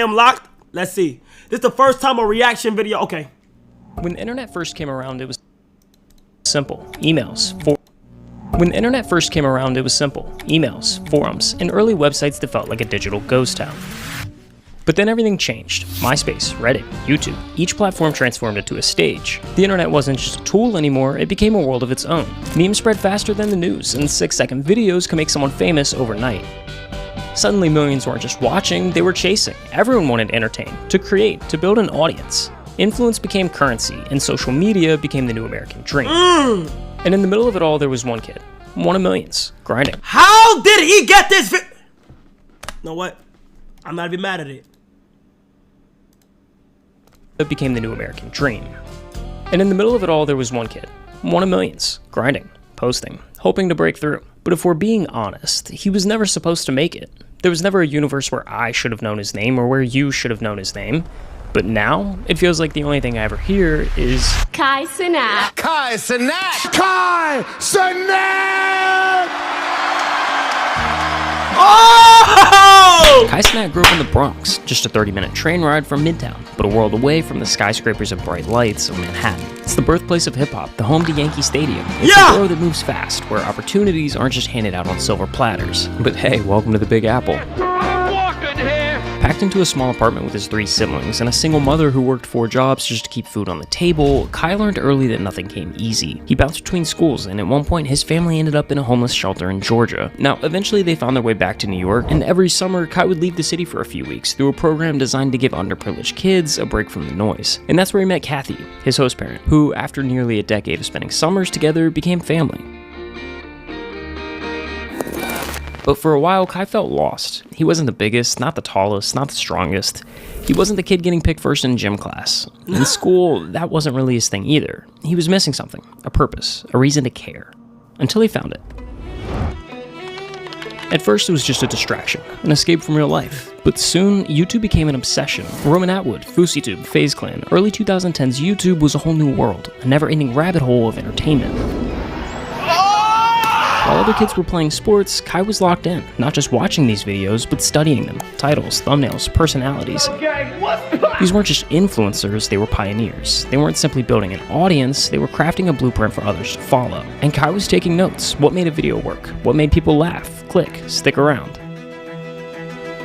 I'm locked. Let's see. This is the first time a reaction video. Okay. When the internet first came around, it was simple. When the internet first came around, it was simple. Emails, forums, and early websites that felt like a digital ghost town. But then everything changed. MySpace, Reddit, YouTube, each platform transformed into a stage. The internet wasn't just a tool anymore, it became a world of its own. Memes spread faster than the news, and 6-second videos could make someone famous overnight. Suddenly millions weren't just watching, they were chasing. Everyone wanted to entertain, to create, to build an audience. Influence became currency, and social media became the new American dream. And in the middle of it all, there was one kid. One of millions. Grinding. How did he get this You know what? I'm not even mad at it. It became the new American dream. And in the middle of it all, there was one kid. One of millions. Grinding. Posting. Hoping to break through. But if we're being honest, he was never supposed to make it. There was never a universe where I should have known his name or where you should have known his name. But now, it feels like the only thing I ever hear is Cenat. Cenat! Oh! Cenat grew up in the Bronx, just a 30-minute train ride from Midtown, but a world away from the skyscrapers and bright lights of Manhattan. It's the birthplace of hip-hop, the home to Yankee Stadium. It's a borough that moves fast, where opportunities aren't just handed out on silver platters. But hey, welcome to the Big Apple. Packed into a small apartment with his 3 siblings and a single mother who worked 4 jobs just to keep food on the table, Kai learned early that nothing came easy. He bounced between schools, and at one point his family ended up in a homeless shelter in Georgia. Now, eventually they found their way back to New York, and every summer Kai would leave the city for a few weeks through a program designed to give underprivileged kids a break from the noise. And that's where he met Kathy, his host parent, who, after nearly a decade of spending summers together, became family. But for a while, Kai felt lost. He wasn't the biggest, not the tallest, not the strongest. He wasn't the kid getting picked first in gym class. In school, that wasn't really his thing either. He was missing something, a purpose, a reason to care. Until he found it. At first, it was just a distraction, an escape from real life. But soon, YouTube became an obsession. Roman Atwood, FouseyTube, FaZe Clan, early 2010s YouTube was a whole new world, a never-ending rabbit hole of entertainment. While other kids were playing sports, Kai was locked in, not just watching these videos, but studying them. Titles, thumbnails, personalities. These weren't just influencers, they were pioneers. They weren't simply building an audience, they were crafting a blueprint for others to follow. And Kai was taking notes. What made a video work? What made people laugh, click, stick around?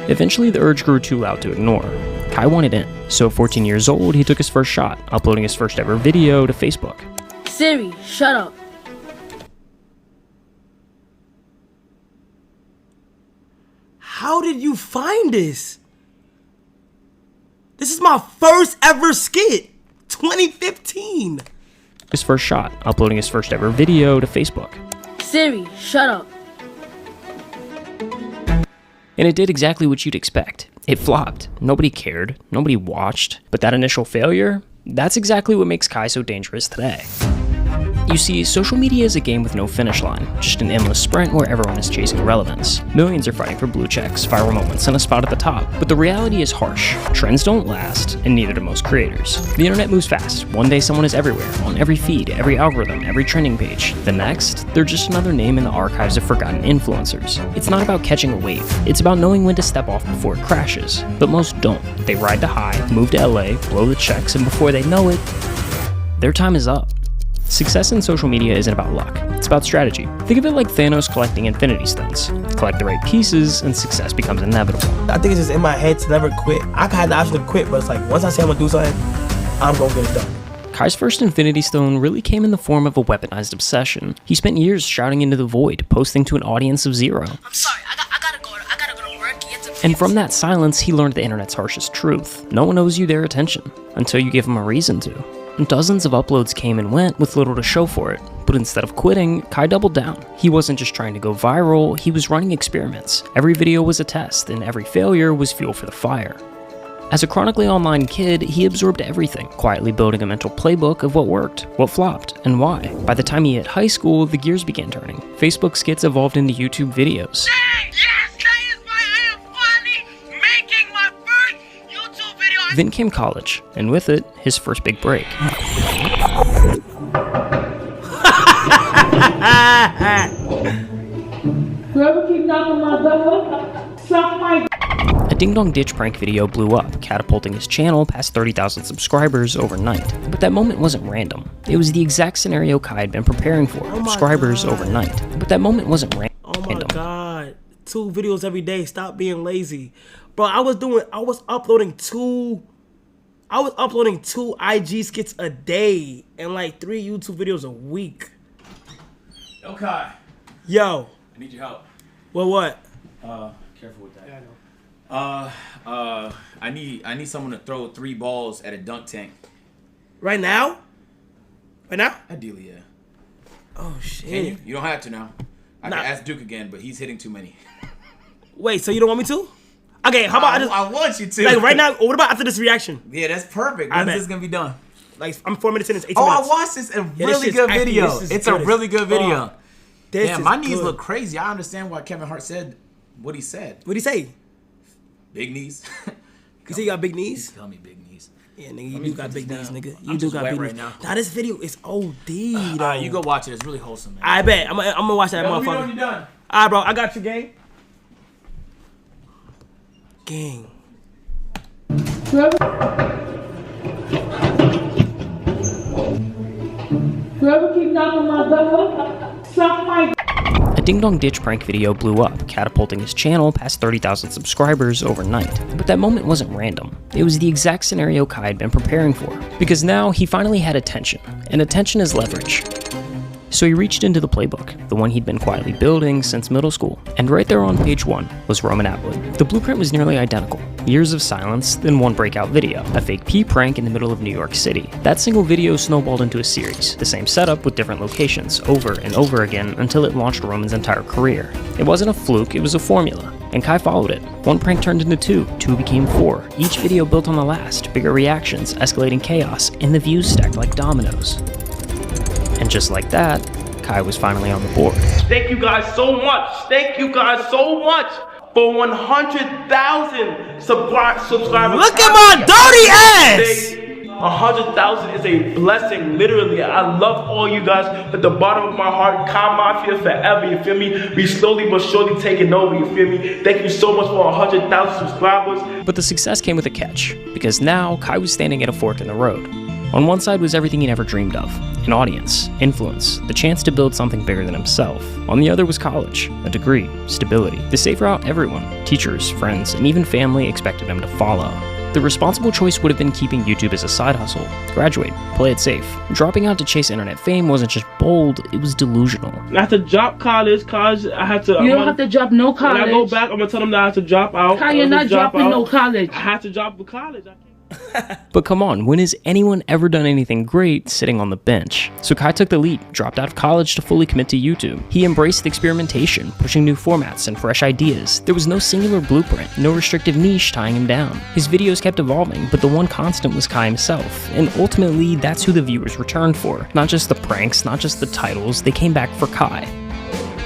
Eventually, the urge grew too loud to ignore. Kai wanted in. So at 14 years old, he took his first shot, uploading his first ever video to Facebook. Siri, shut up. How did you find this? This is my first ever skit. 2015. His first shot, uploading his first ever video to Facebook. Siri, shut up. And it did exactly what you'd expect. It flopped. Nobody cared. Nobody watched. But that initial failure, that's exactly what makes Kai so dangerous today. You see, social media is a game with no finish line, just an endless sprint where everyone is chasing relevance. Millions are fighting for blue checks, viral moments, and a spot at the top. But the reality is harsh. Trends don't last, and neither do most creators. The internet moves fast. One day someone is everywhere, on every feed, every algorithm, every trending page. The next, they're just another name in the archives of forgotten influencers. It's not about catching a wave. It's about knowing when to step off before it crashes. But most don't. They ride the high, move to LA, blow the checks, and before they know it, their time is up. Success in social media isn't about luck, it's about strategy. Think of it like Thanos collecting Infinity Stones. Collect the right pieces, and success becomes inevitable. I think it's just in my head to never quit. I had the option to quit, but it's like, once I say I'm gonna do something, I'm gonna get it done. Kai's first Infinity Stone really came in the form of a weaponized obsession. He spent years shouting into the void, posting to an audience of 0. I'm sorry, I gotta go to work. And from that silence, he learned the internet's harshest truth. No one owes you their attention, until you give them a reason to. Dozens of uploads came and went with little to show for it, but instead of quitting, Kai doubled down. He wasn't just trying to go viral, he was running experiments. Every video was a test, and every failure was fuel for the fire. As a chronically online kid, he absorbed everything, quietly building a mental playbook of what worked, what flopped, and why. By the time he hit high school, the gears began turning. Facebook skits evolved into YouTube videos. Then came college, and with it, his first big break. Whoever keeps knocking my door, suck my A ding-dong ditch prank video blew up, catapulting his channel past 30,000 subscribers overnight. But that moment wasn't random. It was the exact scenario Kai had been preparing for, subscribers overnight. But that moment wasn't random. Oh my God. 2 videos every day. Stop being lazy. Bro, I was uploading two IG skits a day and like 3 YouTube videos a week. Yo, Kai. Yo. I need your help. Well, what? Careful with that. Yeah, I know. I need someone to throw 3 balls at a dunk tank. Right now? Right now? Ideally, yeah. Oh, shit. Can you? You don't have to now. I Nah. can ask Duke again, but he's hitting too many. Wait, so you don't want me to? Okay, how about I want you to. like right now, what about after this reaction? Yeah, that's perfect. I When's bet. this gonna be done? Like, I'm 4 minutes in, it's 18 Oh, minutes. I watched this. A Yeah, this really shit's good actually- video. this is It's good a as really good video. fuck. This Damn, is my knees good. look crazy. I understand why Kevin Hart said what he said. What'd he say? Big knees. You say you got big knees? Tell me big knees. Yeah, nigga, you me do got put big this knees, down. nigga. You I'm do just got wet big right knees. now. Nah, this video is OD, All though. right, you go watch it. It's really wholesome, man. I bet. I'm gonna watch that Let me know when motherfucker. you're done. All right, bro. I got you, gang. Gang. Whoever keeps knocking my door, suck my. A ding-dong ditch prank video blew up, catapulting his channel past 30,000 subscribers overnight. But that moment wasn't random. It was the exact scenario Kai had been preparing for. Because now he finally had attention, and attention is leverage. So he reached into the playbook, the one he'd been quietly building since middle school, and right there on page 1 was Roman Atwood. The blueprint was nearly identical. Years of silence, then one breakout video, a fake pee prank in the middle of New York City. That single video snowballed into a series, the same setup with different locations, over and over again until it launched Roman's entire career. It wasn't a fluke, it was a formula, and Kai followed it. One prank turned into 2, 2 became 4, each video built on the last, bigger reactions, escalating chaos, and the views stacked like dominoes. And just like that, Kai was finally on the board. Thank you guys so much. Thank you guys so much for 100,000 subscribers. Look at my dirty ass! 100,000 is a blessing, literally. I love all you guys at the bottom of my heart. Kai Mafia forever, you feel me? We slowly but surely taking over, you feel me? Thank you so much for 100,000 subscribers. But the success came with a catch, because now Kai was standing at a fork in the road. On one side was everything he never dreamed of, an audience, influence, the chance to build something bigger than himself. On the other was college, a degree, stability, the safe route everyone, teachers, friends, and even family expected him to follow. The responsible choice would have been keeping YouTube as a side hustle, graduate, play it safe. Dropping out to chase internet fame wasn't just bold, it was delusional. I have to drop college, cause I had to. You don't have to drop no When college. I go back, I'm gonna tell them that I have to drop out. Kai, you're not dropping no college. I have to drop the college. But come on, when has anyone ever done anything great sitting on the bench? So Kai took the leap, dropped out of college to fully commit to YouTube. He embraced experimentation, pushing new formats and fresh ideas. There was no singular blueprint, no restrictive niche tying him down. His videos kept evolving, but the one constant was Kai himself, and ultimately that's who the viewers returned for. Not just the pranks, not just the titles, they came back for Kai.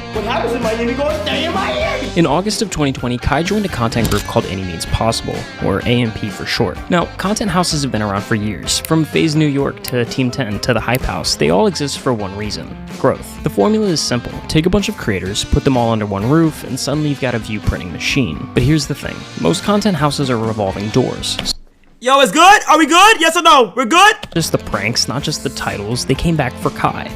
What happens in Miami goes stay in Miami. In August of 2020, Kai joined a content group called Any Means Possible, or AMP for short. Now, content houses have been around for years. From FaZe New York to Team 10 to the Hype House, they all exist for one reason: growth. The formula is simple. Take a bunch of creators, put them all under one roof, and suddenly you've got a view printing machine. But here's the thing. Most content houses are revolving doors. Yo, it's good? Are we good? Yes or no? We're good? Just the pranks, not just the titles, they came back for Kai.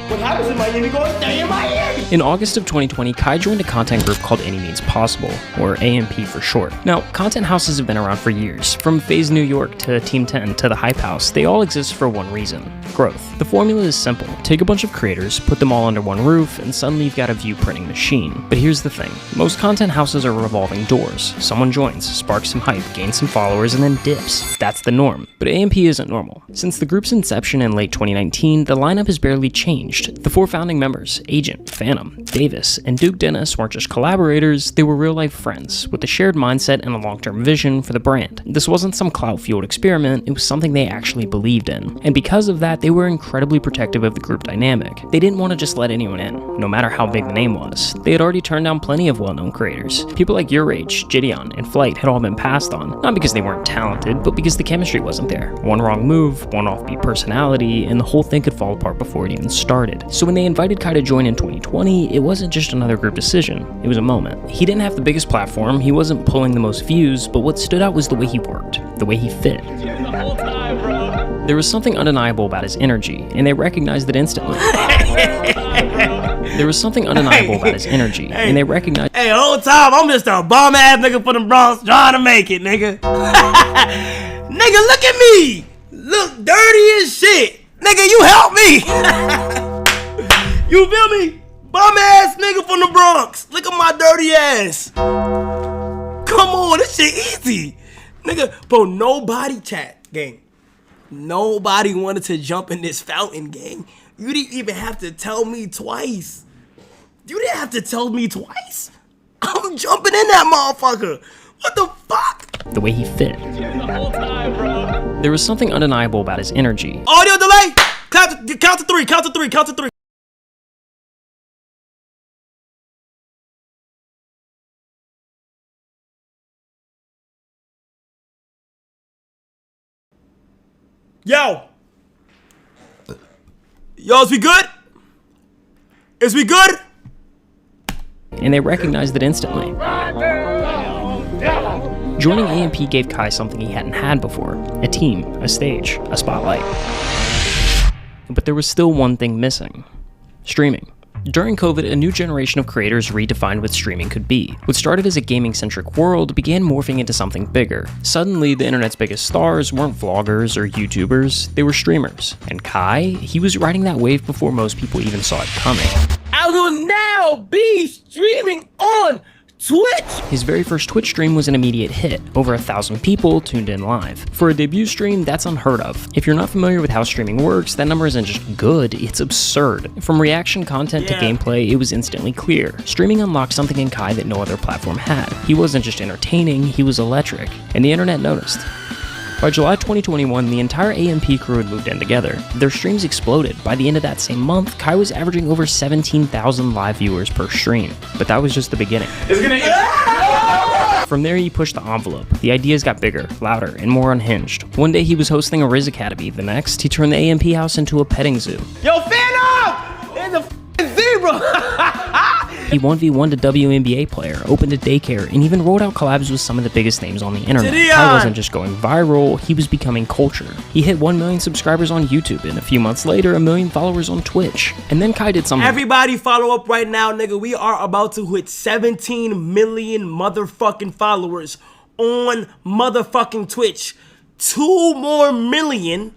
What happens in Miami goes stay in Miami. In August of 2020, Kai joined a content group called Any Means Possible, or AMP for short. Now, content houses have been around for years. From FaZe New York to Team 10 to the Hype House, they all exist for one reason: growth. The formula is simple. Take a bunch of creators, put them all under one roof, and suddenly you've got a view printing machine. But here's the thing. Most content houses are revolving doors. Someone joins, sparks some hype, gains some followers, and then dips. That's the norm. But AMP isn't normal. Since the group's inception in late 2019, the lineup has barely changed. The 4 founding members, Agent, Phantom, Davis, and Duke Dennis weren't just collaborators, they were real-life friends, with a shared mindset and a long-term vision for the brand. This wasn't some clout-fueled experiment, it was something they actually believed in. And because of that, they were incredibly protective of the group dynamic. They didn't want to just let anyone in, no matter how big the name was. They had already turned down plenty of well-known creators. People like Your Age, Gideon, and Flight had all been passed on, not because they weren't talented, but because the chemistry wasn't there. One wrong move, one offbeat personality, and the whole thing could fall apart before it even started. started. So when they invited Kai to join in 2020, it wasn't just another group decision, it was a moment. He didn't have the biggest platform, he wasn't pulling the most views, but what stood out was the way he worked, the way he fit. There was something undeniable about his energy, and they recognized it instantly. There was something undeniable about his energy, and they recognized— Hey, whole time, I'm just a bum-ass nigga from the Bronx trying to make it, nigga. Nigga, look at me. Look dirty as shit. Nigga, you help me. You feel me? Bum-ass nigga from the Bronx. Look at my dirty ass. Come on, this shit easy. Nigga, bro, nobody chat, gang. Nobody wanted to jump in this fountain, gang. You didn't even have to tell me twice. You didn't have to tell me twice. I'm jumping in that motherfucker. What the fuck? the way he fit. There was something undeniable about his energy. Audio delay. Count to three. Count to three. Count to three. Yo, is we good? Is we good? And they recognized it instantly. Joining AMP gave Kai something he hadn't had before: a team, a stage, a spotlight. But there was still one thing missing: streaming. During COVID, a new generation of creators redefined what streaming could be. What started as a gaming-centric world began morphing into something bigger. Suddenly, the internet's biggest stars weren't vloggers or YouTubers, they were streamers. And Kai, he was riding that wave before most people even saw it coming. I will now be streaming on Twitch! His very first Twitch stream was an immediate hit. Over 1,000 people tuned in live. For a debut stream, that's unheard of. If you're not familiar with how streaming works, that number isn't just good, it's absurd. From reaction content to gameplay, it was instantly clear. Streaming unlocked something in Kai that no other platform had. He wasn't just entertaining, he was electric. And the internet noticed. By July 2021, the entire AMP crew had moved in together. Their streams exploded. By the end of that same month, Kai was averaging over 17,000 live viewers per stream. But that was just the beginning. From there, he pushed the envelope. The ideas got bigger, louder, and more unhinged. One day, he was hosting a Riz Academy. The next, he turned the AMP house into a petting zoo. Yo, Phantom! There's a f***ing zebra! He 1v1'd a WNBA player, opened a daycare, and even rolled out collabs with some of the biggest names on the internet. Kai wasn't just going viral, he was becoming culture. He hit 1 million subscribers on YouTube, and a few months later, 1 million followers on Twitch. And then Kai did something— Everybody follow up right now, nigga. We are about to hit 17 million motherfucking followers on motherfucking Twitch. 2 more million,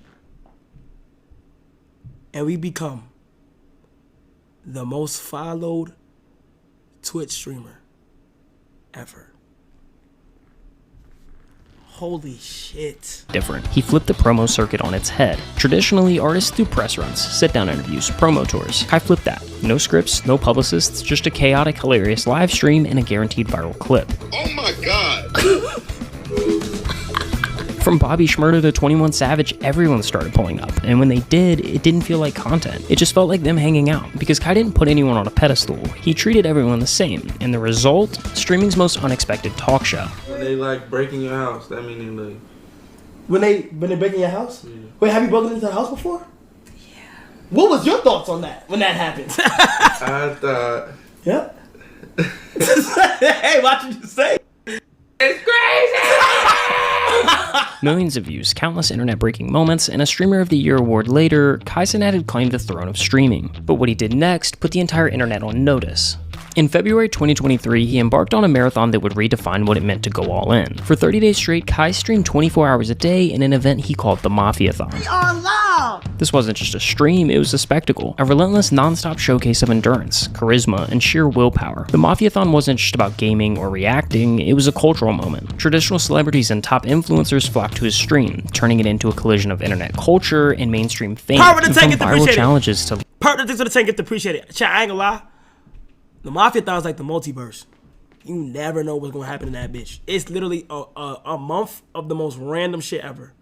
and we become the most followed Twitch streamer ever. Holy shit. different. He flipped the promo circuit on its head. Traditionally, artists do press runs, sit-down interviews, promo tours. Kai flipped that. No scripts, no publicists, just a chaotic, hilarious live stream and a guaranteed viral clip. Oh my god! From Bobby Shmurda to 21 Savage, everyone started pulling up, and when they did, it didn't feel like content. It just felt like them hanging out, because Kai didn't put anyone on a pedestal. He treated everyone the same, and the result? Streaming's most unexpected talk show. When they like breaking your house, that mean they like... When they breaking your house? Yeah. Wait, have you broken into a house before? Yeah. What was your thoughts on that when that happened? I thought... Yep. Hey, watch what you say. It's crazy! Millions of views, countless internet-breaking moments, and a Streamer of the Year award later, Cenat had claimed the throne of streaming. But what he did next put the entire internet on notice. In February 2023, he embarked on a marathon that would redefine what it meant to go all in. For 30 days straight, Kai streamed 24 hours a day in an event he called the Mafiathon. We are live! This wasn't just a stream, it was a spectacle. A relentless, non-stop showcase of endurance, charisma, and sheer willpower. The Mafiathon wasn't just about gaming or reacting, it was a cultural moment. Traditional celebrities and top influencers flocked to his stream, turning it into a collision of internet culture and mainstream fame. Part of the tank, get viral appreciated. challenges to... Part of the things of the tank, get appreciated. Chat, I ain't gonna lie. The Mafiathon is like the multiverse. You never know what's gonna happen in that bitch. It's literally a month of the most random shit ever.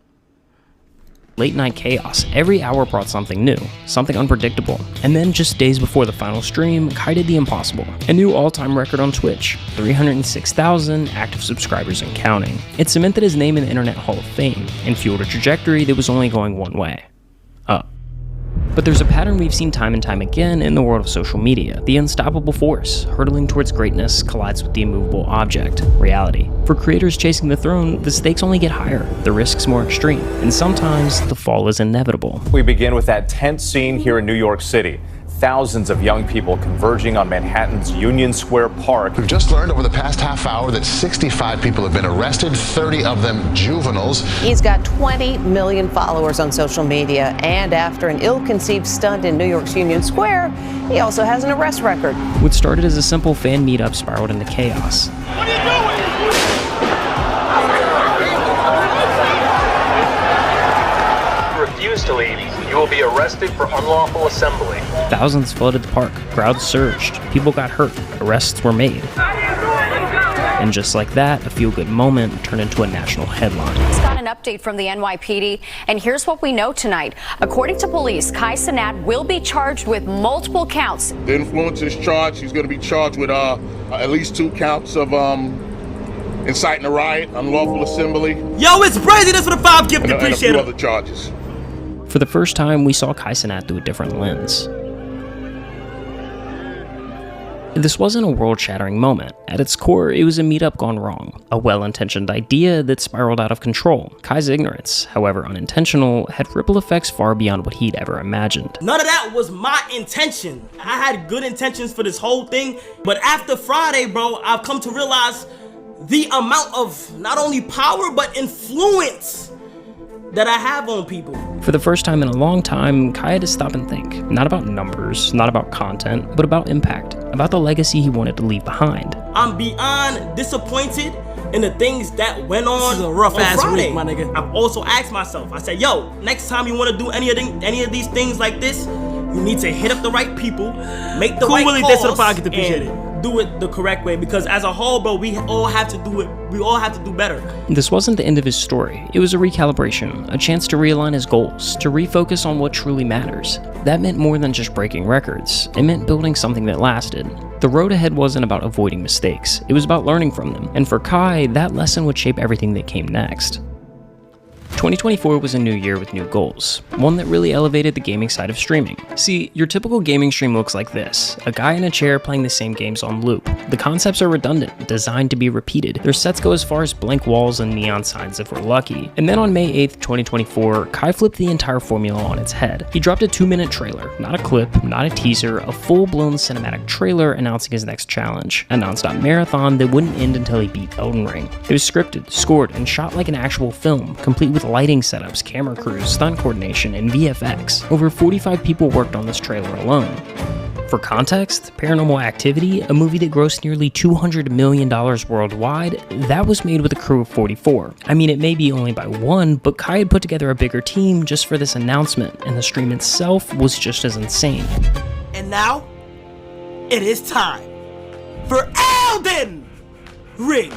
Late night chaos. Every hour brought something new, something unpredictable. And then just days before the final stream, Kai did the impossible. A new all-time record on Twitch, 306,000 active subscribers and counting. It cemented his name in the Internet Hall of Fame and fueled a trajectory that was only going one way: up. But there's a pattern we've seen time and time again in the world of social media. The unstoppable force, hurtling towards greatness, collides with the immovable object, reality. For creators chasing the throne, the stakes only get higher, the risks more extreme, and sometimes the fall is inevitable. We begin with that tense scene here in New York City. Thousands of young people converging on Manhattan's Union Square Park. We've just learned over the past half hour that 65 people have been arrested, 30 of them juveniles. He's got 20 million followers on social media, and after an ill-conceived stunt in New York's Union Square, he also has an arrest record. What started as a simple fan meetup spiraled into chaos. What are you doing? Refuse to leave, you will be arrested for unlawful assembly. Thousands flooded the park, crowds surged, people got hurt, arrests were made. And just like that, a feel-good moment turned into a national headline. He's got an update from the NYPD, and here's what we know tonight. According to police, Cenat will be charged with multiple counts. The influencer is charged. He's going to be charged with at least 2 counts of inciting a riot, unlawful assembly. Yo, it's Brazy. That's for the 5 gift. Appreciate it. And a few other charges. For the first time, we saw Cenat through a different lens. This wasn't a world-shattering moment. At its core, it was a meetup gone wrong, a well-intentioned idea that spiraled out of control. Kai's ignorance, however unintentional, had ripple effects far beyond what he'd ever imagined. None of that was my intention. I had good intentions for this whole thing, but after Friday, bro, I've come to realize the amount of not only power, but influence that I have on people. For the first time in a long time, Kai had to stop and think. Not about numbers, not about content, but about impact, about the legacy he wanted to leave behind. I'm beyond disappointed in the things that went on. This is a rough ass Friday. week, my nigga. I've also asked myself, I said, yo, next time you want to do any of these things like this, you need to hit up the right people, make the right calls, and do it the correct way. Because as a whole, bro, we all have to do it. We all have to do better. This wasn't the end of his story. It was a recalibration, a chance to realign his goals, to refocus on what truly matters. That meant more than just breaking records. It meant building something that lasted. The road ahead wasn't about avoiding mistakes. It was about learning from them. And for Kai, that lesson would shape everything that came next. 2024 was a new year with new goals, one that really elevated the gaming side of streaming. See, your typical gaming stream looks like this: a guy in a chair playing the same games on loop. The concepts are redundant, designed to be repeated. Their sets go as far as blank walls and neon signs if we're lucky. And then on May 8th, 2024, Kai flipped the entire formula on its head. He dropped a 2-minute trailer, not a clip, not a teaser, a full-blown cinematic trailer announcing his next challenge, a non-stop marathon that wouldn't end until he beat Elden Ring. It was scripted, scored, and shot like an actual film, complete with lighting setups, camera crews, stunt coordination, and VFX. Over 45 people worked on this trailer alone. For context, Paranormal Activity, a movie that grossed nearly $200 million worldwide, that was made with a crew of 44. I mean, it may be only by one, but Kai had put together a bigger team just for this announcement, and the stream itself was just as insane. And now, it is time for Elden Ring.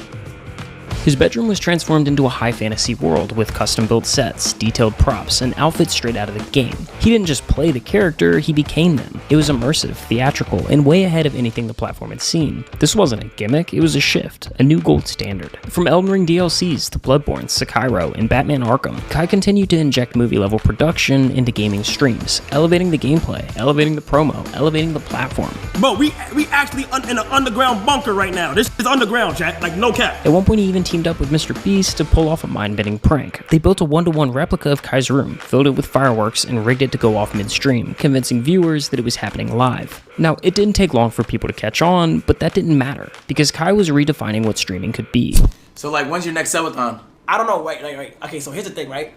His bedroom was transformed into a high fantasy world with custom-built sets, detailed props, and outfits straight out of the game. He didn't just play the character, he became them. It was immersive, theatrical, and way ahead of anything the platform had seen. This wasn't a gimmick, it was a shift, a new gold standard. From Elden Ring DLCs to Bloodborne, Sekiro, and Batman Arkham, Kai continued to inject movie-level production into gaming streams, elevating the gameplay, elevating the promo, elevating the platform. Bro, we actually in an underground bunker right now. This is underground, chat, like no cap. At one point, he even teamed up with Mr. Beast to pull off a mind-bending prank. They built a 1-to-1 replica of Kai's room, filled it with fireworks, and rigged it to go off mid-stream, convincing viewers that it was happening live. Now, it didn't take long for people to catch on, but that didn't matter, because Kai was redefining what streaming could be. So, like, when's your next subathon? I don't know, right. Okay, so here's the thing, right?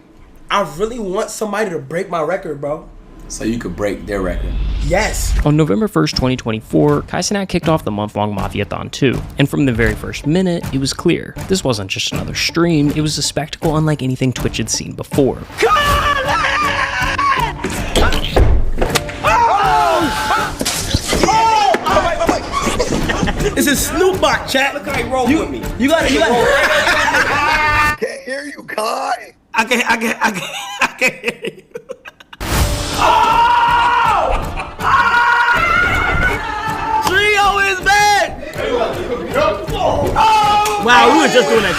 I really want somebody to break my record, bro. So you could break their record. Yes. On November 1st, 2024, Cenat kicked off the month-long Mafiathon 2, and from the very first minute, it was clear. This wasn't just another stream, it was a spectacle unlike anything Twitch had seen before. This is Snoopbot, chat. Look how he rolled with me. You got it. I can't hear you, Kai. I can't hear you. Trio is back! Wow, we were just doing that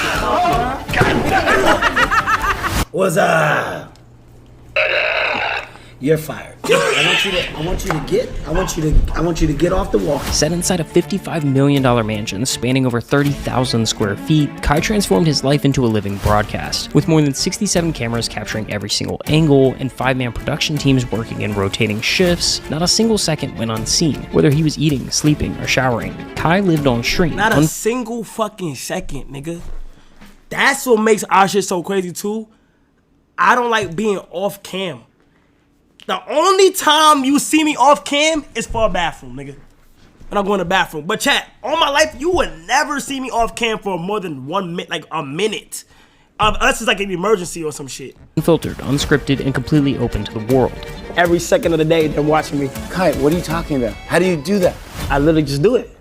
shit. What's up? You're fired. I want you to get off the wall. Set inside a $55 million mansion spanning over 30,000 square feet, Kai transformed his life into a living broadcast. With more than 67 cameras capturing every single angle and 5-man production teams working in rotating shifts, not a single second went unseen. Whether he was eating, sleeping, or showering, Kai lived on stream. Not a single fucking second, nigga. That's what makes our shit so crazy too. I don't like being off cam. The only time you see me off cam is for a bathroom, nigga. When I'm going to the bathroom. But chat, all my life, you would never see me off cam for more than 1 minute, like a minute. Unless it's like an emergency or some shit. Unfiltered, unscripted, and completely open to the world. Every second of the day, they're watching me. Kai, what are you talking about? How do you do that? I literally just do it.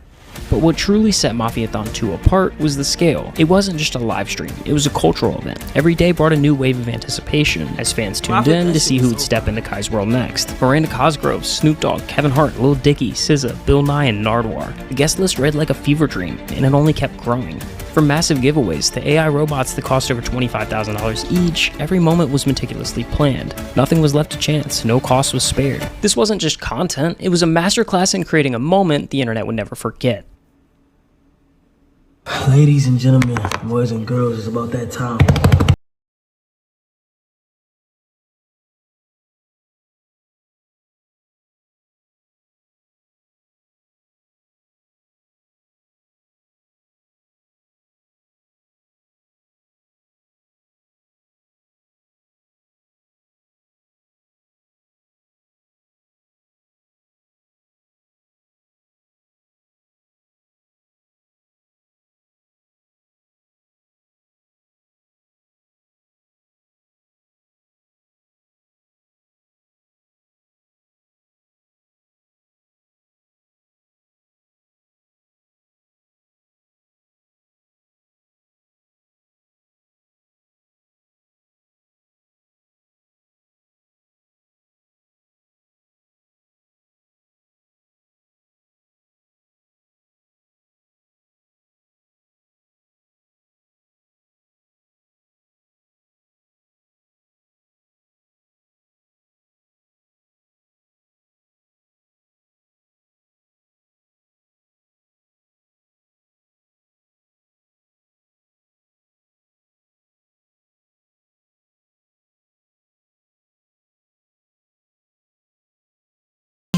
But what truly set Mafiathon 2 apart was the scale. It wasn't just a live stream, it was a cultural event. Every day brought a new wave of anticipation as fans tuned in to see who would step into Kai's world next. Miranda Cosgrove, Snoop Dogg, Kevin Hart, Lil Dicky, SZA, Bill Nye, and Nardwuar. The guest list read like a fever dream, and it only kept growing. From massive giveaways to AI robots that cost over $25,000 each, every moment was meticulously planned. Nothing was left to chance, no cost was spared. This wasn't just content, it was a masterclass in creating a moment the internet would never forget. Ladies and gentlemen, boys and girls, it's about that time.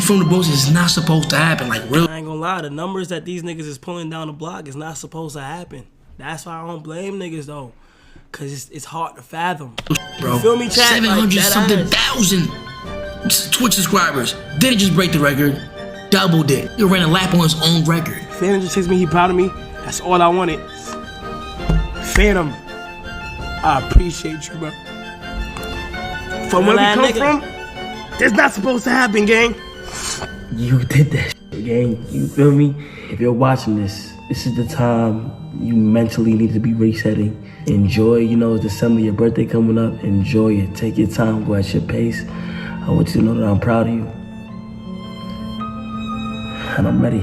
From the Bronx is not supposed to happen, like real. I ain't gonna lie, the numbers that these niggas is pulling down the block is not supposed to happen. That's why I don't blame niggas though, cause it's hard to fathom. Bro, you feel me, chat? 700 something thousand Twitch subscribers. Didn't just break the record, doubled it. He ran a lap on his own record. Phantom just texted me, he proud of me. That's all I wanted. Phantom, I appreciate you, bro. From where we come from, it's not supposed to happen, gang. You did that shit, gang. You feel me? If you're watching this, this is the time you mentally need to be resetting. Enjoy, you know, it's December, your birthday coming up. Enjoy it. Take your time, go at your pace. I want you to know that I'm proud of you. And I'm ready.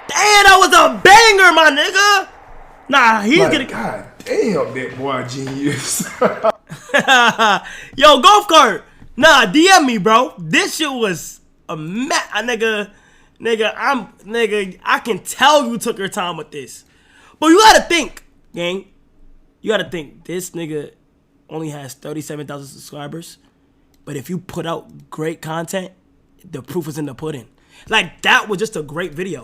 Damn, that was a banger, my nigga! Nah, he's gonna... God damn, that boy genius. Yo, golf cart! Nah, DM me, bro. This shit was a nigga, I can tell you took your time with this. But you gotta think, gang. You gotta think, this nigga only has 37,000 subscribers. But if you put out great content, the proof is in the pudding. Like, that was just a great video.